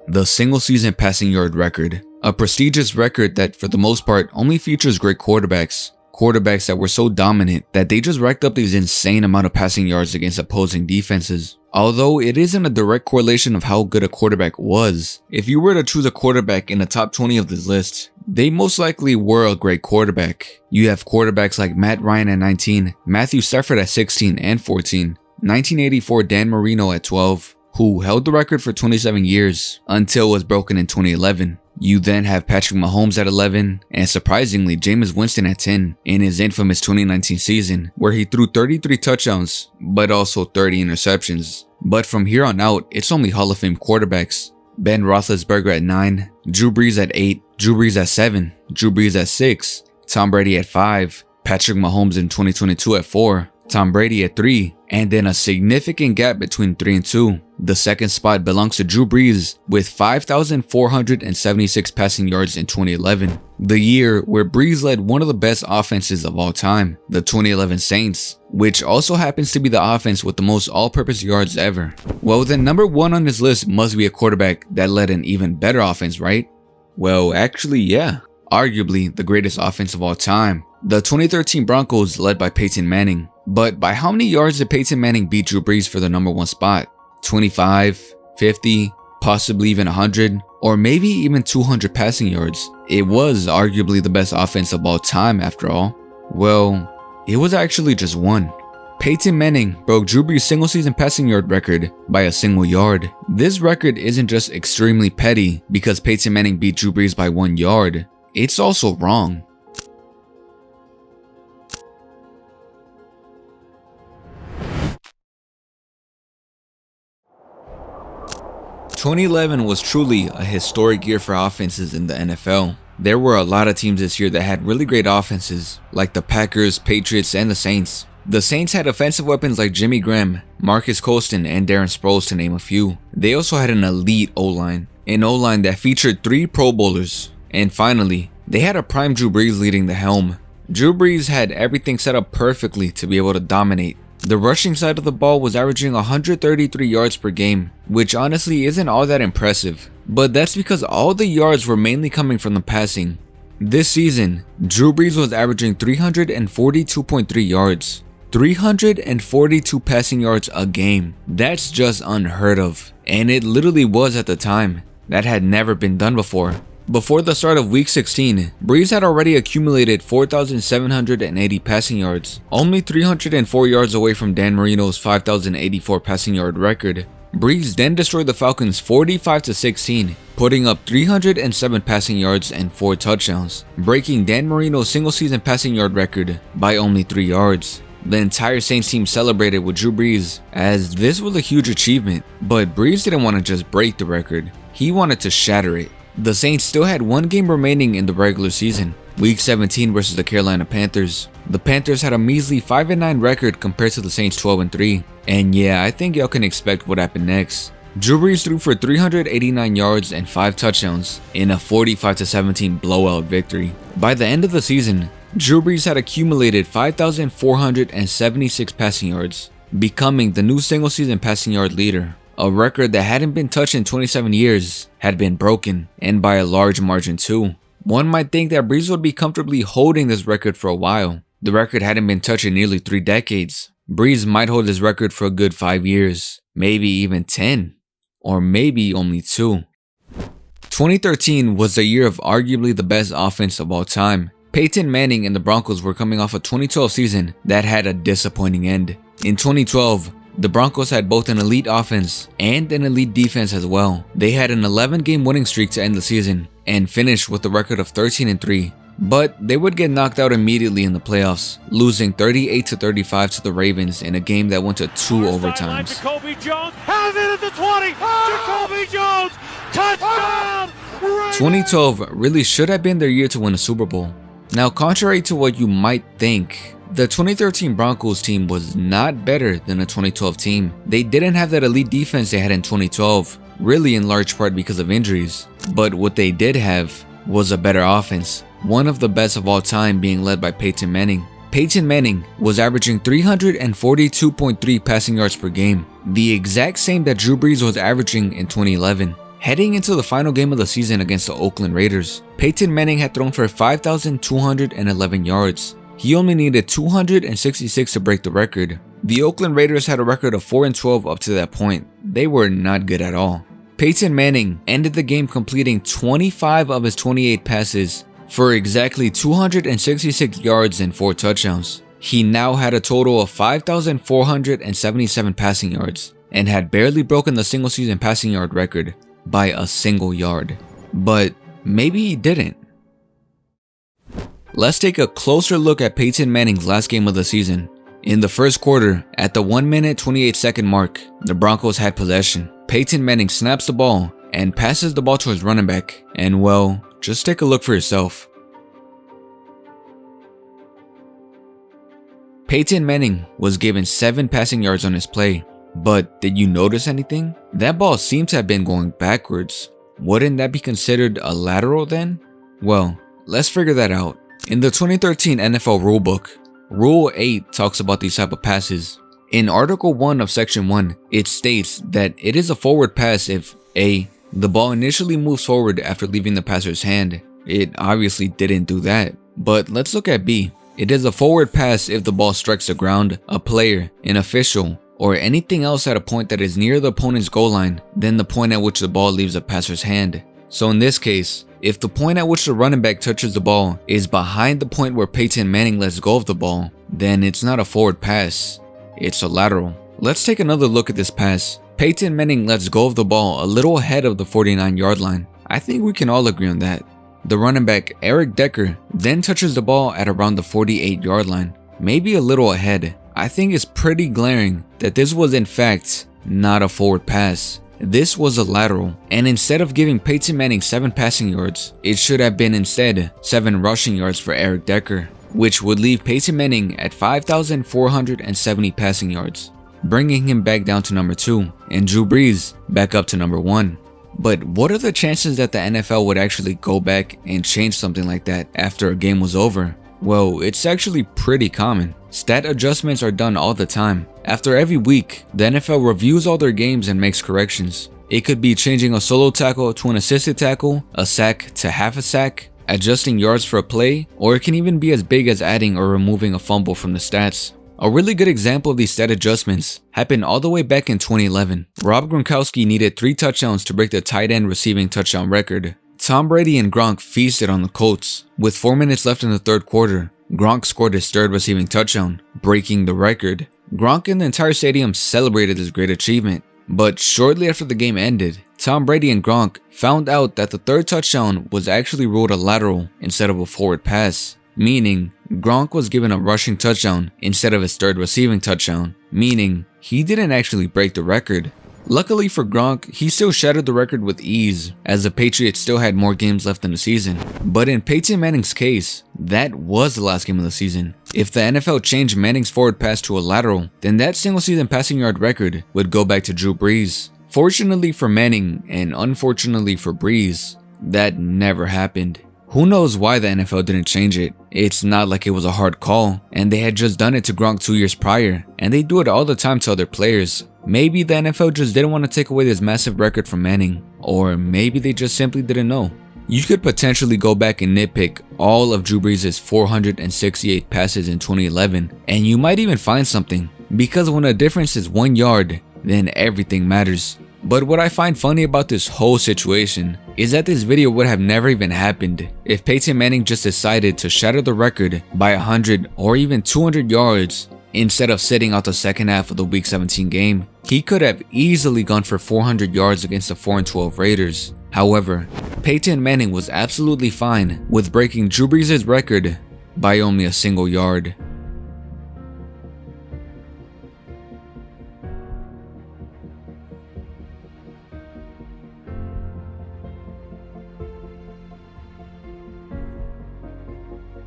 the single season passing yard record. A prestigious record that for the most part only features great quarterbacks. Quarterbacks that were so dominant that they just racked up these insane amount of passing yards against opposing defenses. Although it isn't a direct correlation of how good a quarterback was, if you were to choose a quarterback in the top 20 of this list, they most likely were a great quarterback. You have quarterbacks like Matt Ryan at 19, Matthew Stafford at 16 and 14, 1984 Dan Marino at 12, who held the record for 27 years until it was broken in 2011. You then have Patrick Mahomes at 11, and surprisingly Jameis Winston at 10 in his infamous 2019 season, where he threw 33 touchdowns, but also 30 interceptions. But from here on out, it's only Hall of Fame quarterbacks. Ben Roethlisberger at 9, Drew Brees at 8, Drew Brees at 7, Drew Brees at 6, Tom Brady at 5, Patrick Mahomes in 2022 at 4, Tom Brady at 3, and then a significant gap between 3 and 2. The second spot belongs to Drew Brees with 5,476 passing yards in 2011, the year where Brees led one of the best offenses of all time, the 2011 Saints, which also happens to be the offense with the most all-purpose yards ever. Well, then number 1 on this list must be a quarterback that led an even better offense, right? Well, actually, yeah. Arguably the greatest offense of all time, the 2013 Broncos led by Peyton Manning. But by how many yards did Peyton Manning beat Drew Brees for the number 1 spot? 25, 50, possibly even 100, or maybe even 200 passing yards. It was arguably the best offense of all time after all. Well, it was actually just 1. Peyton Manning broke Drew Brees' single season passing yard record by a single yard. This record isn't just extremely petty because Peyton Manning beat Drew Brees by 1 yard. It's also wrong. 2011 was truly a historic year for offenses in the NFL. There were a lot of teams this year that had really great offenses, like the Packers, Patriots, and the Saints. The Saints had offensive weapons like Jimmy Graham, Marcus Colston, and Darren Sproles to name a few. They also had an elite O-line, an O-line that featured 3 Pro Bowlers. And finally, they had a prime Drew Brees leading the helm. Drew Brees had everything set up perfectly to be able to dominate. The rushing side of the ball was averaging 133 yards per game, which honestly isn't all that impressive. But that's because all the yards were mainly coming from the passing. This season, Drew Brees was averaging 342.3 yards. 342 passing yards a game. That's just unheard of. And it literally was at the time. That had never been done before. Before the start of Week 16, Brees had already accumulated 4,780 passing yards, only 304 yards away from Dan Marino's 5,084 passing yard record. Brees then destroyed the Falcons 45-16, putting up 307 passing yards and 4 touchdowns, breaking Dan Marino's single-season passing yard record by only 3 yards. The entire Saints team celebrated with Drew Brees, as this was a huge achievement, but Brees didn't want to just break the record, he wanted to shatter it. The Saints still had 1 game remaining in the regular season, Week 17 versus the Carolina Panthers. The Panthers had a measly 5-9 record compared to the Saints' 12-3. And yeah, I think y'all can expect what happened next. Drew Brees threw for 389 yards and 5 touchdowns in a 45-17 blowout victory. By the end of the season, Drew Brees had accumulated 5,476 passing yards, becoming the new single-season passing yard leader. A record that hadn't been touched in 27 years had been broken, and by a large margin too. One might think that Brees would be comfortably holding this record for a while. The record hadn't been touched in nearly 3 decades. Brees might hold this record for a good 5 years, maybe even 10, or maybe only 2. 2013 was the year of arguably the best offense of all time. Peyton Manning and the Broncos were coming off a 2012 season that had a disappointing end. In 2012, the Broncos had both an elite offense and an elite defense as well. They had an 11-game winning streak to end the season and finished with a record of 13-3. But they would get knocked out immediately in the playoffs, losing 38-35 to the Ravens in a game that went to 2 overtimes. Jacoby Jones has it at the 20. Jacoby Jones, touchdown! 2012 really should have been their year to win a Super Bowl. Now, contrary to what you might think, the 2013 Broncos team was not better than the 2012 team. They didn't have that elite defense they had in 2012, really in large part because of injuries. But what they did have was a better offense, one of the best of all time, being led by Peyton Manning. Peyton Manning was averaging 342.3 passing yards per game, the exact same that Drew Brees was averaging in 2011. Heading into the final game of the season against the Oakland Raiders, Peyton Manning had thrown for 5,211 yards. He only needed 266 to break the record. The Oakland Raiders had a record of 4-12 up to that point. They were not good at all. Peyton Manning ended the game completing 25 of his 28 passes for exactly 266 yards and 4 touchdowns. He now had a total of 5,477 passing yards and had barely broken the single season passing yard record by a single yard. But maybe he didn't. Let's take a closer look at Peyton Manning's last game of the season. In the first quarter, at the 1-minute 28-second mark, the Broncos had possession. Peyton Manning snaps the ball and passes the ball to his running back, and well, just take a look for yourself. Peyton Manning was given 7 passing yards on his play, but did you notice anything? That ball seemed to have been going backwards. Wouldn't that be considered a lateral then? Well, let's figure that out. In the 2013 NFL Rulebook, Rule 8 talks about these type of passes. In Article 1 of Section 1, it states that it is a forward pass if A. The ball initially moves forward after leaving the passer's hand. It obviously didn't do that. But let's look at B. It is a forward pass if the ball strikes the ground, a player, an official, or anything else at a point that is near the opponent's goal line than the point at which the ball leaves the passer's hand. So in this case, if the point at which the running back touches the ball is behind the point where Peyton Manning lets go of the ball, then it's not a forward pass, it's a lateral. Let's take another look at this pass. Peyton Manning lets go of the ball a little ahead of the 49-yard line. I think we can all agree on that. The running back, Eric Decker, then touches the ball at around the 48-yard line, maybe a little ahead. I think it's pretty glaring that this was in fact not a forward pass. This was a lateral, and instead of giving Peyton Manning 7 passing yards, it should have been instead 7 rushing yards for Eric Decker, which would leave Peyton Manning at 5,470 passing yards, bringing him back down to number 2, and Drew Brees back up to number 1. But what are the chances that the NFL would actually go back and change something like that after a game was over? Well, it's actually pretty common. Stat adjustments are done all the time. After every week, the NFL reviews all their games and makes corrections. It could be changing a solo tackle to an assisted tackle, a sack to half a sack, adjusting yards for a play, or it can even be as big as adding or removing a fumble from the stats. A really good example of these stat adjustments happened all the way back in 2011. Rob Gronkowski needed 3 touchdowns to break the tight end receiving touchdown record. Tom Brady and Gronk feasted on the Colts. With 4 minutes left in the third quarter, Gronk scored his 3rd receiving touchdown, breaking the record. Gronk and the entire stadium celebrated this great achievement. But shortly after the game ended, Tom Brady and Gronk found out that the 3rd touchdown was actually ruled a lateral instead of a forward pass, meaning Gronk was given a rushing touchdown instead of his 3rd receiving touchdown, meaning he didn't actually break the record. Luckily for Gronk, he still shattered the record with ease, as the Patriots still had more games left in the season. But in Peyton Manning's case, that was the last game of the season. If the NFL changed Manning's forward pass to a lateral, then that single season passing yard record would go back to Drew Brees. Fortunately for Manning, and unfortunately for Brees, that never happened. Who knows why the NFL didn't change it? It's not like it was a hard call, and they had just done it to Gronk 2 years prior, and they do it all the time to other players. Maybe the NFL just didn't want to take away this massive record from Manning, or maybe they just simply didn't know. You could potentially go back and nitpick all of Drew Brees' 468 passes in 2011, and you might even find something, because when a difference is 1 yard, then everything matters. But what I find funny about this whole situation is that this video would have never even happened if Peyton Manning just decided to shatter the record by 100 or even 200 yards instead of sitting out the second half of the Week 17 game. He could have easily gone for 400 yards against the 4-12 Raiders. However, Peyton Manning was absolutely fine with breaking Drew Brees' record by only a single yard.